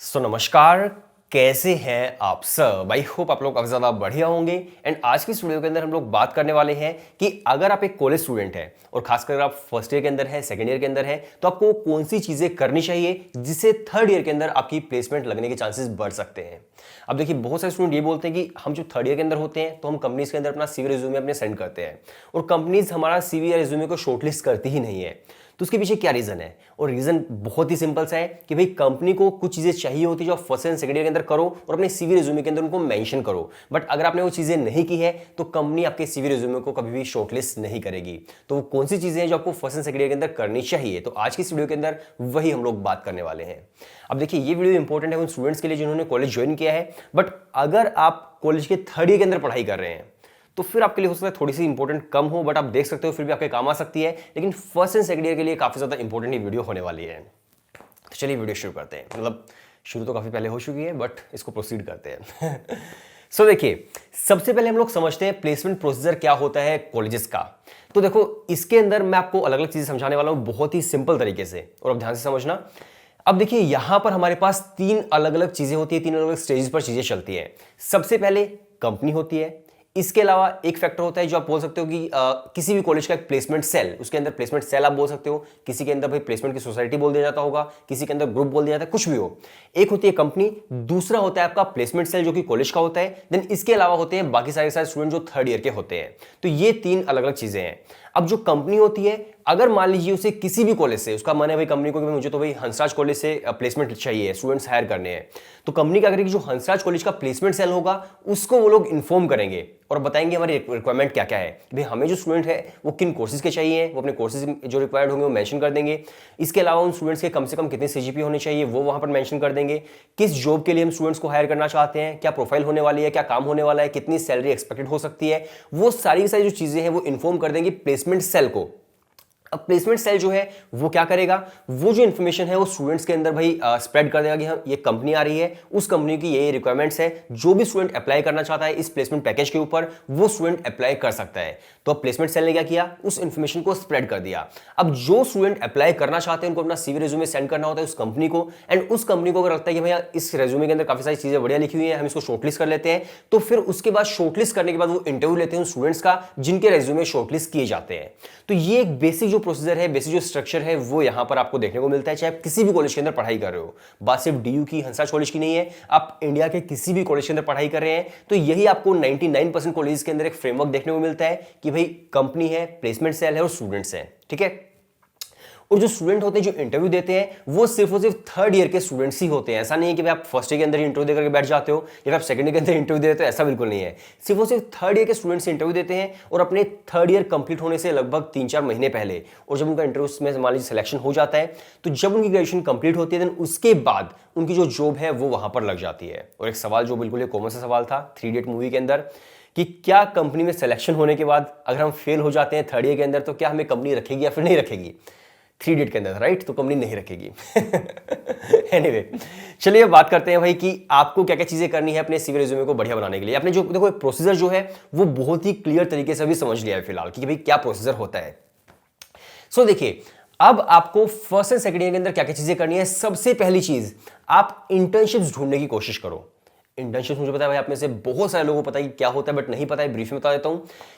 नमस्कार। कैसे हैं आप सब? आई होप आप लोग काफी ज्यादा बढ़िया होंगे। एंड आज की इस वीडियो के अंदर हम लोग बात करने वाले हैं कि अगर आप एक कॉलेज स्टूडेंट हैं और खासकर आप फर्स्ट ईयर के अंदर है, सेकंड ईयर के अंदर है, तो आपको कौन सी चीजें करनी चाहिए जिससे थर्ड ईयर के अंदर आपकी प्लेसमेंट लगने के चांसेस बढ़ सकते हैं। अब देखिए, बहुत सारे स्टूडेंट ये बोलते हैं कि हम जो थर्ड ईयर के अंदर होते हैं तो हम कंपनीज के अंदर अपना सीवी रिज्यूमे अपने सेंड करते हैं और कंपनीज हमारा सीवी या रिज्यूमे को शॉर्टलिस्ट करती ही नहीं है। तो उसके पीछे क्या रीजन है? और रीजन बहुत ही सिंपल सा है कि भाई कंपनी को कुछ चीजें चाहिए होती है जो फर्स्ट एंड सेकंड ईयर के अंदर करो और अपने सीवी रिज्यूमे के अंदर उनको मेंशन करो। बट अगर आपने वो चीजें नहीं की है तो कंपनी आपके सीवी रिज्यूमे को कभी भी शॉर्टलिस्ट नहीं करेगी। तो वो कौन सी चीजें हैं जो आपको फर्स्ट एंड सेकंड ईयर के अंदर करनी चाहिए, तो आज की इस वीडियो के अंदर वही हम लोग बात करने वाले हैं। अब देखिए, ये वीडियो इंपॉर्टेंट है उन स्टूडेंट्स के लिए जिन्होंने कॉलेज ज्वाइन किया है, बट अगर आप कॉलेज के थर्ड ईयर के अंदर पढ़ाई कर रहे हैं तो फिर आपके लिए हो सकता है थोड़ी सी इंपॉर्टेंट कम हो, बट आप देख सकते हो फिर भी आपके काम आ सकती है। लेकिन फर्स्ट एंड सेकंड ईयर के लिए काफी ज्यादा इंपॉर्टेंट ये वीडियो होने वाली है। तो चलिए वीडियो शुरू करते हैं। मतलब शुरू तो काफी पहले हो चुकी है, बट इसको प्रोसीड करते हैं। सो देखिए, सबसे पहले हम लोग समझते हैं प्लेसमेंट प्रोसीजर क्या होता है कॉलेजेस का। तो देखो, इसके अंदर मैं आपको अलग अलग चीजें समझाने वाला हूं बहुत ही सिंपल तरीके से, और अब ध्यान से समझना। अब देखिए, यहां पर हमारे पास तीन अलग अलग चीजें होती है, तीन अलग अलग स्टेजेस पर चीजें चलती है। सबसे पहले कंपनी होती है। इसके अलावा एक फैक्टर होता है जो आप बोल सकते हो कि किसी भी कॉलेज का एक प्लेसमेंट सेल, उसके अंदर प्लेसमेंट सेल आप बोल सकते हो। किसी के अंदर भाई प्लेसमेंट की सोसाइटी बोल दिया जाता होगा, किसी के अंदर ग्रुप बोल दिया जाता है, कुछ भी हो। एक होती है कंपनी, दूसरा होता है आपका प्लेसमेंट सेल जो कि कॉलेज का होता है। देन इसके अलावा होते हैं बाकी सारे स्टूडेंट जो थर्ड ईयर के होते हैं। तो ये तीन अलग अलग चीजें हैं। अब जो कंपनी होती है, अगर मान लीजिए उसे किसी भी कॉलेज से, उसका मन है भाई कंपनी को कि मुझे तो भाई हंसराज कॉलेज से प्लेसमेंट चाहिए, स्टूडेंट्स हायर करने हैं, तो कंपनी क्या करेगी, जो हंसराज कॉलेज का प्लेसमेंट सेल होगा उसको वो लोग इन्फॉर्म करेंगे और बताएंगे हमारी रिक्वायरमेंट क्या क्या है कि भाई हमें जो स्टूडेंट है वो किन कोर्सेज के चाहिए, वो अपने कोर्सेज जो रिक्वायर्ड होंगे वो मेंशन कर देंगे। इसके अलावा उन स्टूडेंट्स के कम से कम कितने सीजीपी होने चाहिए वो वहां पर मेंशन कर देंगे। किस जॉब के लिए हम स्टूडेंट्स को हायर करना चाहते हैं, क्या प्रोफाइल होने वाली है, क्या काम होने वाला है, कितनी सैलरी एक्सपेक्टेड हो सकती है, वो सारी जो चीजें हैं वो इन्फॉर्म कर देंगे प्लेसमेंट सेल को। अब प्लेसमेंट सेल जो है वो क्या करेगा, वो जो इन्फॉर्मेशन है वो स्टूडेंट्स के अंदर भाई स्प्रेड कर देगा कि हाँ ये कंपनी आ रही है, उस कंपनी की ये रिक्वायरमेंट्स है, जो भी स्टूडेंट अप्लाई करना चाहता है इस प्लेसमेंट पैकेज के ऊपर वो स्टूडेंट अप्लाई कर सकता है। तो अब प्लेसमेंट सेल ने क्या किया, उस इन्फॉर्मेशन को स्प्रेड कर दिया। अब जो स्टूडेंट अप्लाई करना चाहते हैं उनको अपना सीवी रिज्यूमे सेंड करना होता है उस कंपनी को, एंड उस कंपनी को अगर लगता है कि भैया इस रिज्यूमे के अंदर काफी सारी चीजें बढ़िया लिखी हुई है, हम इसको शॉर्टलिस्ट कर लेते हैं, तो फिर उसके बाद शॉर्टलिस्ट करने के बाद वो इंटरव्यू लेते हैं उन स्टूडेंट्स का जिनके रिज्यूमे शॉर्टलिस्ट किए जाते हैं। तो ये एक बेसिक जो प्रोसीजर है, बेसिक जो स्ट्रक्चर है वो यहां पर आपको देखने को मिलता है, चाहे आप किसी भी कॉलेज के अंदर पढ़ाई कर रहे हो। बात सिर्फ डीयू की, हंसराज कॉलेज की नहीं है, आप इंडिया के किसी भी कॉलेज के अंदर पढ़ाई कर रहे हैं तो यही आपको 99% कॉलेज के अंदर एक फ्रेमवर्क देखने को मिलता है कि भाई कंपनी है, प्लेसमेंट सेल है और स्टूडेंट्स हैं। ठीक है। और जो स्टूडेंट होते हैं जो इंटरव्यू देते हैं वो सिर्फ और सिर्फ थर्ड ईयर के स्टूडेंट्स ही होते हैं। ऐसा नहीं है कि भाई आप फर्स्ट ईयर के अंदर इंटरव्यू देकर बैठ जाते हो या फिर आप सेकंड ईयर के अंदर इंटरव्यू देते हो, ऐसा बिल्कुल नहीं है। सिर्फ और सिर्फ थर्ड ईयर के स्टूडेंट्स इंटरव्यू देते हैं और अपने थर्ड ईयर कंप्लीट होने से लगभग 3-4 महीने पहले, और जब उनका इंटरव्यू में मान लीजिए सिलेक्शन हो जाता है तो जब उनकी ग्रेजुएशन कंप्लीट होती है उसके बाद उनकी जो जॉब है वो वहां पर लग जाती है। और एक सवाल जो बिल्कुल कॉमन सा सवाल था 3 इडियट मूवी के अंदर कि क्या कंपनी में सिलेक्शन होने के बाद अगर हम फेल हो जाते हैं थर्ड ईयर के अंदर तो क्या हमें कंपनी रखेगी या फिर नहीं रखेगी? 3 इडियट के अंदर, राइट? तो कंपनी नहीं रखेगी। एनीवे, चलिए बात करते हैं भाई कि आपको क्या क्या चीजें करनी है अपने सीवी रिज्यूमे को बढ़िया बनाने के लिए। आपने जो देखो प्रोसीजर जो है वो बहुत ही क्लियर तरीके से भी समझ लिया है फिलहाल कि भाई क्या प्रोसीजर होता है। सो देखिए, अब आपको फर्स्ट एंड सेकंड ईयर के अंदर क्या क्या चीजें करनी है। सबसे पहली चीज, आप इंटर्नशिप्स ढूंढने की कोशिश करो। इंटर्नशिप मुझे पता है भाई आप में से बहुत सारे लोगों को पता है कि क्या होता है, बट नहीं पता है, ब्रीफ में बता देता हूं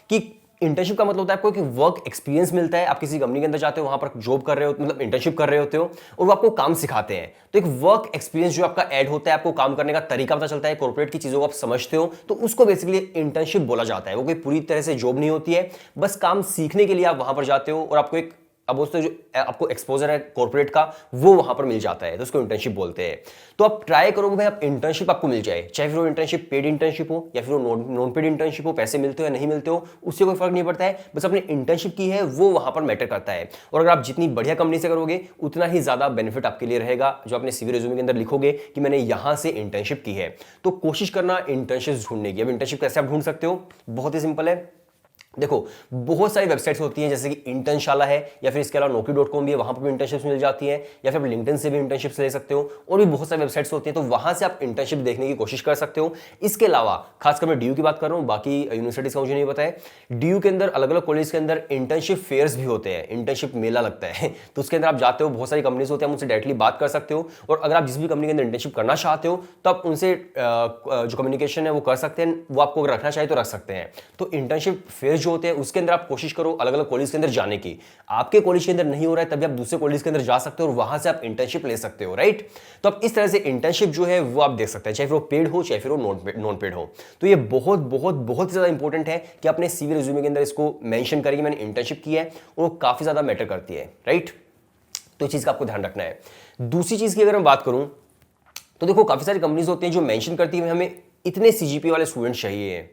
कि इंटर्नशिप का मतलब होता है आपको एक वर्क एक्सपीरियंस मिलता है। आप किसी कंपनी के अंदर जाते हो, वहां पर जॉब कर रहे हो, मतलब इंटर्नशिप कर रहे होते हो और वो आपको काम सिखाते हैं। तो एक वर्क एक्सपीरियंस जो आपका ऐड होता है, आपको काम करने का तरीका पता चलता है, कॉर्पोरेट की चीजों को आप समझते हो, तो उसको बेसिकली इंटर्नशिप बोला जाता है। वो कोई पूरी तरह से जॉब नहीं होती है, बस काम सीखने के लिए आप वहां पर जाते हो और आपको एक, अब उससे जो आपको एक्सपोजर है कॉर्पोरेट का वो वहां पर मिल जाता है, तो उसको इंटर्नशिप बोलते हैं। तो आप ट्राई करोगे भाई आप इंटर्नशिप आपको मिल जाए, चाहे फिर वो इंटर्नशिप पेड इंटर्नशिप हो या फिर वो नॉन पेड इंटर्नशिप हो, पैसे मिलते हो या नहीं मिलते हो उससे कोई फर्क नहीं पड़ता है, बस अपने इंटर्नशिप की है वो वहां पर मैटर करता है। और अगर आप जितनी बढ़िया कंपनी से करोगे उतना ही ज्यादा बेनिफिट आपके लिए रहेगा, जो अपने सीवी रिज्यूमे के अंदर लिखोगे कि मैंने यहां से इंटर्नशिप की है। तो कोशिश करना इंटर्नशिप ढूंढने की। अब इंटर्नशिप कैसे आप ढूंढ सकते हो? बहुत ही सिंपल है। देखो, बहुत सारी वेबसाइट्स होती हैं जैसे कि इंटर्नशाला है, या फिर इसके अलावा Naukri.com भी है, वहां पर भी इंटर्नशिप्स मिल जाती हैं, या फिर आप लिंक्डइन से भी इंटर्नशिप्स ले सकते हो, और भी बहुत सारी वेबसाइट्स होती हैं, तो वहां से आप इंटर्नशिप देखने की कोशिश कर सकते हो। इसके अलावा खासकर मैं डीयू की बात कर रहा हूँ, बाकी यूनिवर्सिटीज का मुझे नहीं पता है। डीयू के अंदर अलग अलग कॉलेज के अंदर इंटर्नशिप फेयर्स भी होते हैं, इंटर्नशिप मेला लगता है तो उसके अंदर आप जाते हो, बहुत सारी कंपनीज होती हैं, उनसे डायरेक्टली बात कर सकते हो, और अगर आप जिस भी कंपनी के अंदर इंटर्नशिप करना चाहते हो तो आप उनसे जो कम्युनिकेशन है वो कर सकते हैं, वो आपको रखना चाहिए तो रख सकते हैं। तो इंटर्नशिप फेयर जो होते हैं उसके अंदर आप कोशिश करो अलग अलग कॉलेज के अंदर जाने की। आपके कॉलेज के अंदर नहीं हो रहा है तभी आप दूसरे कॉलेज के अंदर जा सकते हो और वहां से आप इंटर्नशिप ले सकते हो, राइट। तो आप इस तरह से इंटर्नशिप जो है वो आप देख सकते हैं, चाहे फिर वो पेड हो चाहे फिर वो नॉन पेड हो। तो ये बहुत बहुत बहुत ज्यादा इंपॉर्टेंट है कि अपने सीवी रिज्यूमे के अंदर इसको मेंशन करिए, मैंने इंटर्नशिप की है, और वो काफी ज्यादा मैटर करती है, राइट। तो इस चीज का आपको ध्यान रखना है। दूसरी चीज की अगर मैं बात करूं तो देखो, काफी सारी कंपनीज होती हैं जो मेंशन करती है हमें इतने सीजीपीए वाले स्टूडेंट चाहिए।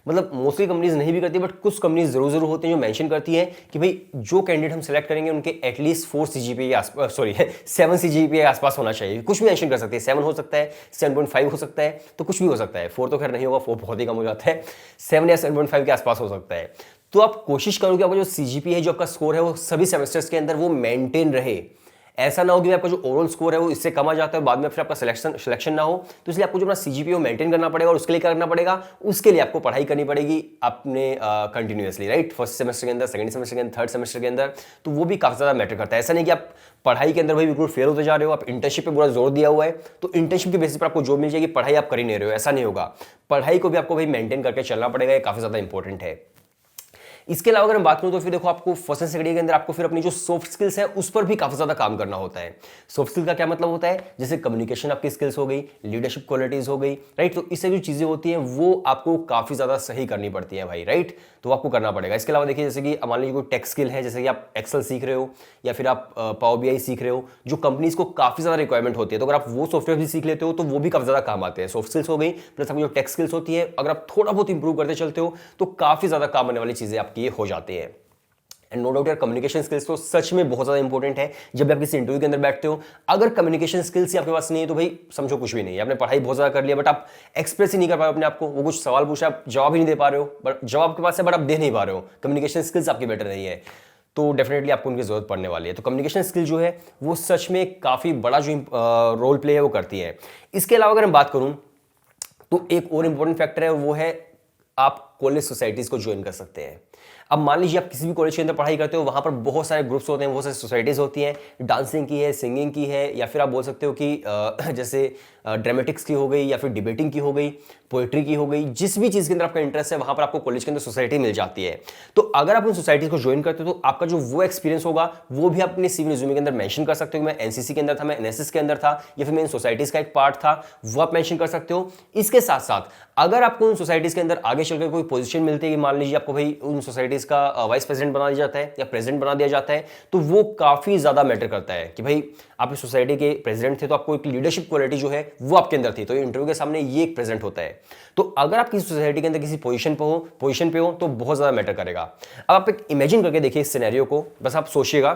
मतलब मोस्टली कंपनीज नहीं भी करती, बट कुछ कंपनीज जरूर होती हैं जो मेंशन करती हैं कि भाई जो कैंडिडेट हम सेलेक्ट करेंगे उनके एटलीस्ट 4 सीजीपीए के आसपास, सॉरी 7 सीजीपीए के आसपास होना चाहिए। कुछ भी मेंशन कर सकते हैं, 7 हो सकता है, 7.5 हो सकता है, तो कुछ भी हो सकता है। 4 तो खैर नहीं होगा, 4 बहुत ही कम हो जाता है, 7 या 7.5 के आसपास हो सकता है। तो आप कोशिश करो कि आपका जो सीजीपीए है, जो आपका स्कोर है, वो सभी सेमेस्टर्स के अंदर वो मेंटेन रहे। ऐसा ना हो कि आपका जो ओवरऑल स्कोर है वो इससे कम आ जाता है, बाद में फिर आपका सिलेक्शन ना हो। तो इसलिए आपको जो अपना सीजीपीए मेंटेन करना पड़ेगा, और उसके लिए क्या करना पड़ेगा, उसके लिए आपको पढ़ाई करनी पड़ेगी अपने कंटिन्यूअसली, राइट। फर्स्ट सेमेस्टर के अंदर, सेकंड सेमेस्टर के अंदर, थर्ड सेमेस्टर के अंदर। तो वो भी काफी ज्यादा मैटर करता है। ऐसा नहीं कि आप पढ़ाई के अंदर भाई बिल्कुल फेल होते जा रहे हो, आप इंटर्नशिप पे पूरा जोर दिया हुआ है तो इंटर्नशिप के बेसिस पर आपको जॉब मिल जाएगी, पढ़ाई आप कर ही नहीं रहे हो, ऐसा नहीं होगा। पढ़ाई को भी आपको भाई मेंटेन करके चलना पड़ेगा, ये काफी ज्यादा इंपॉर्टेंट है। इसके अलावा अगर मैं बात करूं तो फिर देखो, आपको फर्स्ट एंड सेकंड ईयर के अंदर आपको फिर अपनी जो सॉफ्ट स्किल्स है उस पर भी काफी ज्यादा काम करना होता है। सॉफ्ट स्किल का क्या मतलब होता है, जैसे कम्युनिकेशन आपकी स्किल्स हो गई, लीडरशिप क्वालिटीज हो गई, राइट। तो इससे जो चीजें होती हैं वो आपको काफी ज्यादा सही करनी पड़ती है भाई, राइट। तो आपको करना पड़ेगा। इसके अलावा देखिए, जैसे कि मान लीजिए कोई टेक स्किल है, जैसे कि आप एक्सेल सीख रहे हो या फिर आप पावर बीआई सीख रहे हो, जो कंपनीज को काफी ज्यादा रिक्वायरमेंट होती है, तो अगर आप वो सॉफ्टवेयर भी सीख लेते हो तो वो भी काफी ज्यादा काम आते हैं। सॉफ्ट स्किल्स हो गई प्लस आपकी जो टेक स्किल्स होती है, अगर आप थोड़ा बहुत इंप्रूव करते चलते हो तो काफी ज्यादा काम आने वाली चीजें आपकी ये हो जाती है। एंड नो डाउट यार, कम्युनिकेशन स्किल्स तो सच में बहुत ज्यादा इंपॉर्टेंट है। जब भी आप किसी इंटरव्यू के अंदर बैठते हो, अगर कम्युनिकेशन स्किल्स ही आपके पास नहीं है तो भाई समझो कुछ भी नहीं है। आपने पढ़ाई बहुत ज्यादा कर लिया बट आप एक्सप्रेस ही नहीं कर पा रहे अपने आप को, वो कुछ सवाल पूछा आप जवाब ही नहीं दे पा रहे हो, बट जवाब आपके पास है बट आप दे नहीं पा रहे हो, कम्युनिकेशन स्किल्स आपकी बेटर नहीं है, तो डेफिनेटली आपको उनकी जरूरत पड़ने वाली है। तो कम्युनिकेशन स्किल जो है वो सच में काफी बड़ा जो रोल प्ले है वो करती है। इसके अलावा अगर मैं बात करूं तो एक और इंपॉर्टेंट फैक्टर है, और वो है आप कॉलेज सोसाइटीज को ज्वाइन कर सकते हैं। अब मान लीजिए आप किसी भी कॉलेज के अंदर पढ़ाई करते हो, वहां पर बहुत सारे ग्रुप्स होते हैं, बहुत सारी सोसाइटीज होती हैं, डांसिंग की है, सिंगिंग की है, या फिर आप बोल सकते हो कि जैसे ड्रामेटिक्स की हो गई, या फिर डिबेटिंग की हो गई, पोएट्री की हो गई, जिस भी चीज के अंदर आपका इंटरेस्ट है वहां पर आपको कॉलेज के अंदर सोसाइटी मिल जाती है। तो अगर आप उन सोसाइटीज को ज्वाइन करते हो तो आपका जो वो एक्सपीरियंस होगा वो भी आप अपने सीवी रिज्यूमे के अंदर मेंशन कर सकते हो। मैं एनसीसी के अंदर था, मैं एनएसएस के अंदर था, या फिर मैं इन सोसाइटीज का एक पार्ट था, वो आप मेंशन कर सकते हो। इसके साथ साथ अगर आपको उन सोसाइटीज के अंदर आगे चलकर कोई पोजीशन मिलती है, मान लीजिए आपको भाई उन सोसाइटीज का वाइस प्रेसिडेंट बना दिया जाता है या प्रेसिडेंट बना दिया जाता है, तो वो काफी ज्यादा मैटर करता है कि भाई आप इस सोसाइटी के प्रेसिडेंट थे तो आपको एक लीडरशिप क्वालिटी जो है वो आपके अंदर थी, तो इंटरव्यू के सामने ये एक प्रेजेंट होता है। तो अगर आप किसी सोसाइटी के अंदर किसी पोजीशन पे हो तो बहुत ज्यादा मैटर करेगा। अब आप एक इमेजिन करके देखिए इस सिनेरियो को, बस आप सोचिएगा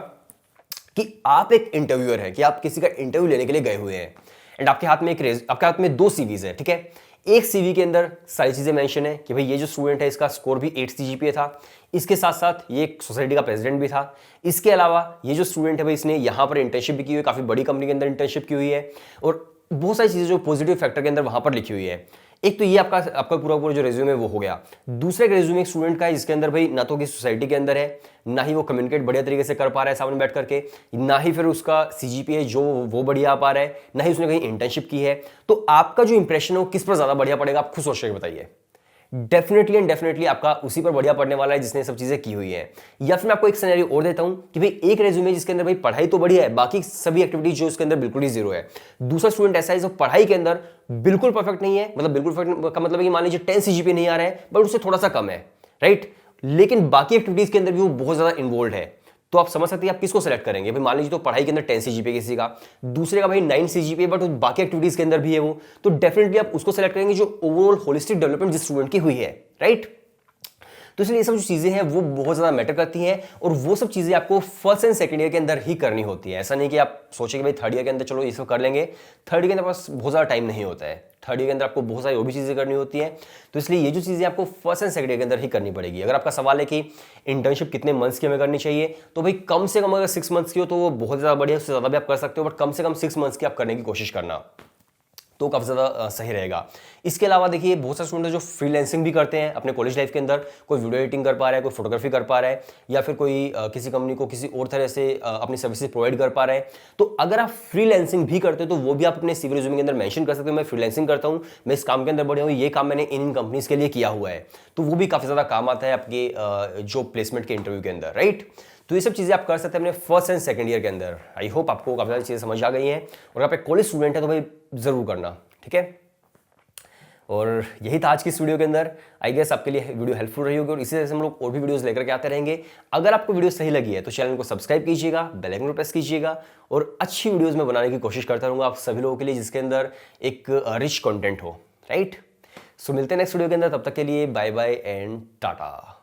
कि आप एक इंटरव्यूअर है, कि आप किसी का इंटरव्यू लेने के लिए गए हुए हैं, एंड आपके हाथ में 2 सीवीज है, ठीक है। एक सीवी के अंदर सारी चीजें मेंशन है कि भाई ये जो स्टूडेंट है इसका स्कोर भी 8 सीजीपीए था, इसके साथ साथ ये एक सोसाइटी का प्रेसिडेंट भी था, इसके अलावा ये जो स्टूडेंट है भाई इसने यहां पर इंटर्नशिप भी की हुई है, काफी बड़ी कंपनी के अंदर इंटर्नशिप की हुई है, और बहुत सारी चीजें जो पॉजिटिव फैक्टर के अंदर वहां पर लिखी हुई है। एक तो ये आपका पूरा जो रेज्यूमे है वो हो गया। दूसरा एक रेज्यूमे एक स्टूडेंट का है जिसके अंदर भाई ना तो किसी सोसाइटी के अंदर है, ना ही वो कम्युनिकेट बढ़िया तरीके से कर पा रहा है सामने बैठ करके, ना ही फिर उसका सीजीपीए जो वो बढ़िया आ पा रहा है, ना ही उसने कहीं इंटर्नशिप की है। तो आपका जो इंप्रेशन है वो किस पर ज्यादा बढ़िया पड़ेगा, आप खुद सोच के बताइए। डेफिनेटली आपका उसी पर बढ़िया पड़ने वाला है जिसने सब चीजें की हुई है। या फिर मैं आपको एक सिनेरियो और देता हूं कि भाई एक रेज्यूमे जिसके अंदर भाई पढ़ाई तो बढ़िया है, बाकी सभी एक्टिविटीज जो उसके अंदर बिल्कुल ही जीरो है। दूसरा स्टूडेंट ऐसा है जो पढ़ाई के अंदर बिल्कुल परफेक्ट नहीं है, मतलब बिल्कुल परफेक्ट का मतलब है कि मान लीजिए 10 सीजीपीए नहीं आ रहा है बट उससे थोड़ा सा कम है, राइट, लेकिन बाकी एक्टिविटीज के अंदर भी वो बहुत ज्यादा इन्वॉल्व है। तो आप समझ सकते हैं आप किसको सेलेक्ट करेंगे। भाई मान लीजिए तो पढ़ाई के अंदर 10 सीजीपीए किसी का, दूसरे का भाई 9 सीजीपीए बट बाकी एक्टिविटीज के अंदर भी है वो, तो डेफिनेटली आप उसको सेलेक्ट करेंगे जो ओवरऑल होलिस्टिक डेवलपमेंट जिस स्टूडेंट की हुई है, राइट। तो इसलिए ये सब जो चीज़ें हैं वो बहुत ज़्यादा मैटर करती हैं और वो सब चीज़ें आपको फर्स्ट एंड सेकंड ईयर के अंदर ही करनी होती है। ऐसा नहीं कि आप सोचें कि भाई थर्ड ईयर के अंदर चलो ये सब कर लेंगे, थर्ड ईयर के अंदर पास बहुत ज़्यादा टाइम नहीं होता है, थर्ड ईयर के अंदर आपको बहुत सारी और भी चीज़ें करनी होती हैं। तो इसलिए ये जो चीज़ें आपको फर्स्ट एंड सेकंड ईयर के अंदर ही करनी पड़ेगी। अगर आपका सवाल है कि इंटर्नशिप कितने मंथ्स की हमें करनी चाहिए, तो भाई कम से कम अगर 6 मंथ्स की हो तो वो बहुत ज़्यादा बढ़िया, उससे ज़्यादा भी आप कर सकते हो, बट कम से कम 6 मंथ्स की आप करने की कोशिश करना, तो काफ़ी ज़्यादा सही रहेगा। इसके अलावा देखिए बहुत सारे स्टूडेंट जो फ्रीलांसिंग भी करते हैं अपने कॉलेज लाइफ के अंदर, कोई वीडियो एडिटिंग कर पा रहा है, कोई फोटोग्राफी कर पा रहा है, या फिर कोई किसी कंपनी को किसी और तरह से अपनी सर्विसेज प्रोवाइड कर पा रहा है। तो अगर आप फ्रीलांसिंग भी करते हो तो वो भी आप अपने सीवी रिज्यूमे के अंदर मेंशन कर सकते हो, मैं फ्रीलांसिंग करता हूँ, मैं इस काम के अंदर बढ़िया हूँ, ये काम मैंने इन कंपनीज के लिए किया हुआ है। तो वो भी काफ़ी ज़्यादा काम आता है आपके जो प्लेसमेंट के इंटरव्यू के अंदर, राइट। तो ये सब चीज़ें आप कर सकते हैं अपने फर्स्ट एंड सेकंड ईयर के अंदर। आई होप आपको काफ़ी सारी चीज़ें समझ आ गई हैं, और आप एक कॉलेज स्टूडेंट है तो भाई ज़रूर करना, ठीक है। और यही था आज की इस वीडियो के अंदर। आई गेस आपके लिए वीडियो हेल्पफुल रही होगी, और इसी तरह से हम लोग और भी वीडियोस लेकर के आते रहेंगे। अगर आपको वीडियो सही लगी है तो चैनल को सब्सक्राइब कीजिएगा, बेल आइकन को प्रेस कीजिएगा, और अच्छी वीडियोस में बनाने की कोशिश करता रहूँगा आप सभी लोगों के लिए, जिसके अंदर एक रिच कंटेंट हो, राइट। सो मिलते हैं नेक्स्ट वीडियो के अंदर, तब तक के लिए बाय बाय एंड टाटा।